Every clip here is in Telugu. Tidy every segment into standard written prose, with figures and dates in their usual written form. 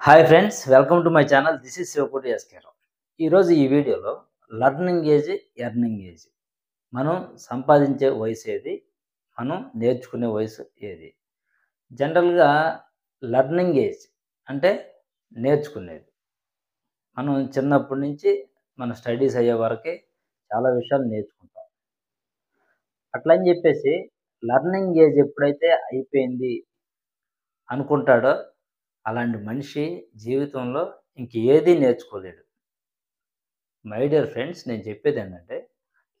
Hi friends, welcome to my channel. This is Sivakoti SK Rao. ఈరోజు ఈ వీడియోలో లర్నింగ్ ఏజ్, ఎర్నింగ్ ఏజ్, మనం సంపాదించే వయసు ఏది, మనం నేర్చుకునే వయసు ఏది? జనరల్‌గా లర్నింగ్ ఏజ్ అంటే నేర్చుకునేది. మనం చిన్నప్పటి నుంచి మన స్టడీస్ అయ్యే వరకే చాలా విషయాలు నేర్చుకుంటాం. అట్లని చెప్పేసి లర్నింగ్ ఏజ్ ఎప్పుడైతే అయిపోయింది అనుకుంటాడో, అలాంటి మనిషి జీవితంలో ఇంక ఏది నేర్చుకోలేడు. మై డియర్ ఫ్రెండ్స్, నేను చెప్పేదేంటంటే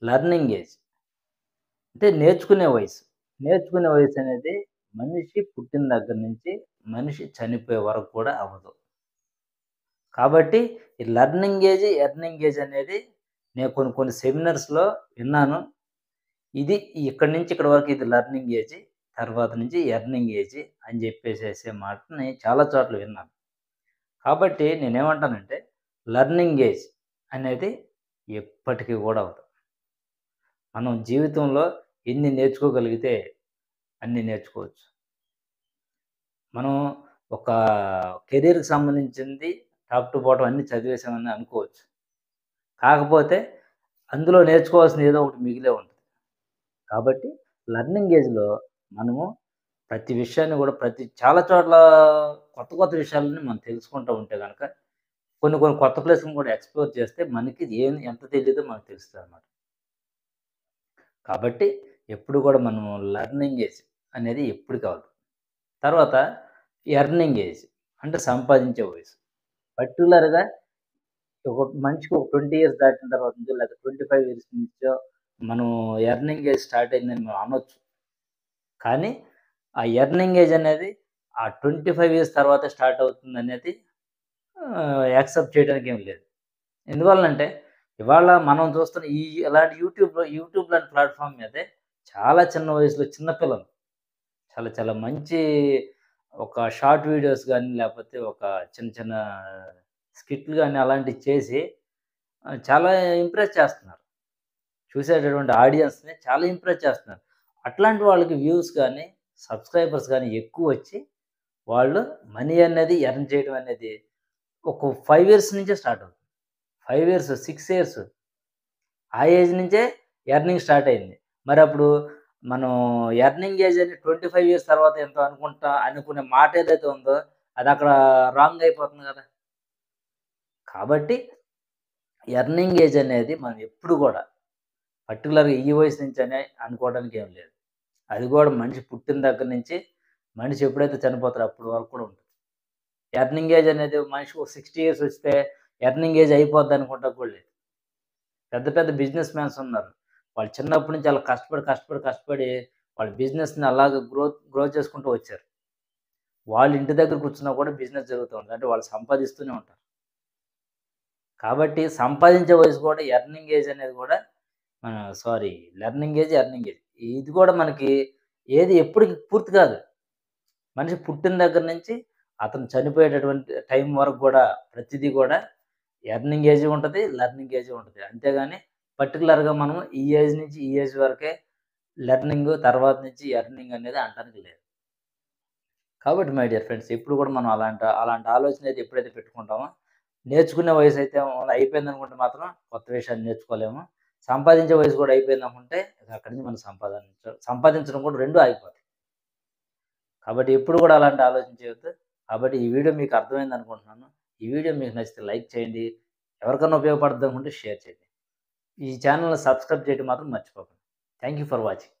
లర్నింగ్ ఏజ్ అంటే నేర్చుకునే వయసు. నేర్చుకునే వయసనేది మనిషి పుట్టిన దగ్గర నుంచి మనిషి చనిపోయే వరకు కూడా అవ్వదు. కాబట్టి ఈ లర్నింగ్ ఏజ్, ఎర్నింగ్ ఏజ్ అనేది నేను కొన్ని కొన్ని సెమినార్స్‌లో విన్నాను. ఇది ఇక్కడి నుంచి ఇక్కడి వరకు ఇది లర్నింగ్ ఏజ్, తర్వాత నుంచి ఎర్నింగ్ ఏజ్ అని చెప్పేసేసే మాటని చాలా చోట్ల విన్నాను. కాబట్టి నేనేమంటానంటే లర్నింగ్ ఏజ్ అనేది ఎప్పటికి కూడా అవ్వదు. మనం జీవితంలో ఎన్ని నేర్చుకోగలిగితే అన్ని నేర్చుకోవచ్చు. మనం ఒక కెరియర్‌కి సంబంధించింది టాప్ టు బాటమ్ అన్నీ చదివేసామని అనుకోవచ్చు. కాకపోతే అందులో నేర్చుకోవాల్సింది ఏదో ఒకటి మిగిలే ఉంటుంది. కాబట్టి లర్నింగ్ ఏజ్‌లో మనము ప్రతి విషయాన్ని కూడా చాలా చోట్ల కొత్త కొత్త విషయాలని మనం తెలుసుకుంటూ ఉంటే గనక కొన్ని కొన్ని కొత్త ప్లేస్‌లను కూడా ఎక్స్‌ప్లోర్ చేస్తే మనకి ఎంత తెలీదో మనకు తెలుస్తదనమాట. కాబట్టి ఎప్పుడు కూడా మనం లర్నింగ్ ఏజ్ అనేది ఎప్పటికి అవ్వదు. తర్వాత ఎర్నింగ్ ఏజ్ అంటే సంపాదించే వయసు. పర్టిక్యులర్‌గా ఒక మనిషికి ఒక 20 ఇయర్స్ దాటిన తర్వాత నుంచో లేకపోతే 25 ఇయర్స్ నుంచో మనం ఎర్నింగ్ ఏజ్ స్టార్ట్ అయిందని మనం అనొచ్చు. కానీ ఆ ఎర్నింగ్ ఏజ్ అనేది ఆ 25 ఇయర్స్ తర్వాతే స్టార్ట్ అవుతుందనేది యాక్సెప్ట్ చేయడానికి ఏమి లేదు. ఎందువలనంటే, ఇవాళ మనం చూస్తున్న ఇలాంటి యూట్యూబ్ లాంటి ప్లాట్‌ఫార్మ్ మీదే చాలా చిన్న వయసులో చిన్న పిల్లలు చాలా చాలా మంచి ఒక షార్ట్ వీడియోస్ గాని, లేపోతే ఒక చిన్న చిన్న స్కిట్‌లు గాని అలాంటివి చేసి చాలా ఇంప్రెస్ చేస్తున్నారు. చూసేటటువంటి ఆడియన్స్‌ని చాలా ఇంప్రెస్ చేస్తున్నారు. అట్లాంటి వాళ్ళకి వ్యూస్ గాని, సబ్‌స్క్రైబర్స్ గాని ఎక్కువొచ్చి, వాళ్ళు మనీ అనేది ఎర్న్ చేయడం అనేది ఒక 5 ఇయర్స్ నుంచే స్టార్ట్ అవుతుంది. 5 ఇయర్స్, 6 ఇయర్స్ ఆ ఏజ్ నుంచే ఎర్నింగ్ స్టార్ట్ అయింది. మరప్పుడు మనం ఎర్నింగ్ ఏజ్ అని 25 ఇయర్స్ తర్వాత ఎంతో అనుకునే మాట ఏదైతే ఉందో అదక్కడ రాంగ్ అయిపోతుంది గదా! కాబట్టి ఎర్నింగ్ ఏజ్ అనేది మనం ఎప్పుడు గూడా పర్టిక్యులర్‌గా ఈ వయసు నుంచనే అనుకోవడానికి ఏం లేదు. అది గూడా మనిషి పుట్టిన దగ్గర నుంచి మనిషి ఎప్పుడైతే చనిపోతాడో అప్పటి వరకు కూడా ఉంటుంది. ఎర్నింగ్ ఏజ్ అనేది మనిషికి ఒక 60 ఇయర్స్ వస్తే ఎర్నింగ్ ఏజ్ అయిపోద్ది అనుకుంటా కూడా లేదు. పెద్ద పెద్ద బిజినెస్ మ్యాన్స్ ఉన్నారు. వాళ్ళు చిన్నప్పటి నుంచి అలా కష్టపడి వాళ్ళ బిజినెస్‌ని అలాగా గ్రో చేసుకుంటూ వచ్చారు. వాళ్ళు ఇంటి దగ్గర కూర్చున్నా కూడా బిజినెస్ జరుగుతూ ఉంటది. అంటే వాళ్ళు సంపాదిస్తూనే ఉంటారు. కాబట్టి సంపాదించే వయసు కూడా ఎర్నింగ్ ఏజ్ అనేది కూడా sorry, learning age, earning age ఇది కూడా మనకి ఏది ఎప్పటికి పూర్తి కాదు. మనిషి పుట్టిన దగ్గర నుంచి అతను చనిపోయేటటువంటి టైం వరకు కూడా ప్రతిదీ కూడా ఎర్నింగ్ ఏజ్ ఉంటది, లెర్నింగ్ ఏజ్ ఉంటది. అంతేగాని పర్టిక్యులర్‌గా మనం ఈ ఏజ్ నుంచి ఈ ఏజ్ వరకే లెర్నింగ్, తర్వాత నుంచి ఎర్నింగ్ అనేది అనటానికి లేదు. కాబట్టి మై డియర్ ఫ్రెండ్స్, ఎప్పుడు కూడా మనం అలాంటి ఆలోచన అయితే ఎప్పుడైతే పెట్టుకుంటామో, నేర్చుకునే వయసైతే అయిపోయిందనుకుంటే మాత్రం కొత్త విషయాలు నేర్చుకోలేము. సంపాదించే వయసు కూడా అయిపోయిందనుకుంటే అక్కడి నుంచి మనం సంపాదించడం కూడా 2 ఆగిపోతాయి. కాబట్టి ఎప్పుడు కూడా అలాంటి ఆలోచన చేయొద్దు. కాబట్టి ఈ వీడియో మీకు అర్థమైందనుకుంటున్నాను. ఈ వీడియో మీకు నచ్చితే లైక్ చేయండి. ఎవరికన్నా ఉపయోగపడుద్దనుకుంటే షేర్ చేయండి. ఈ ఛానెల్‌ని సబ్స్క్రైబ్ చేయడం మాత్రం మర్చిపోకండి. Thank you for watching.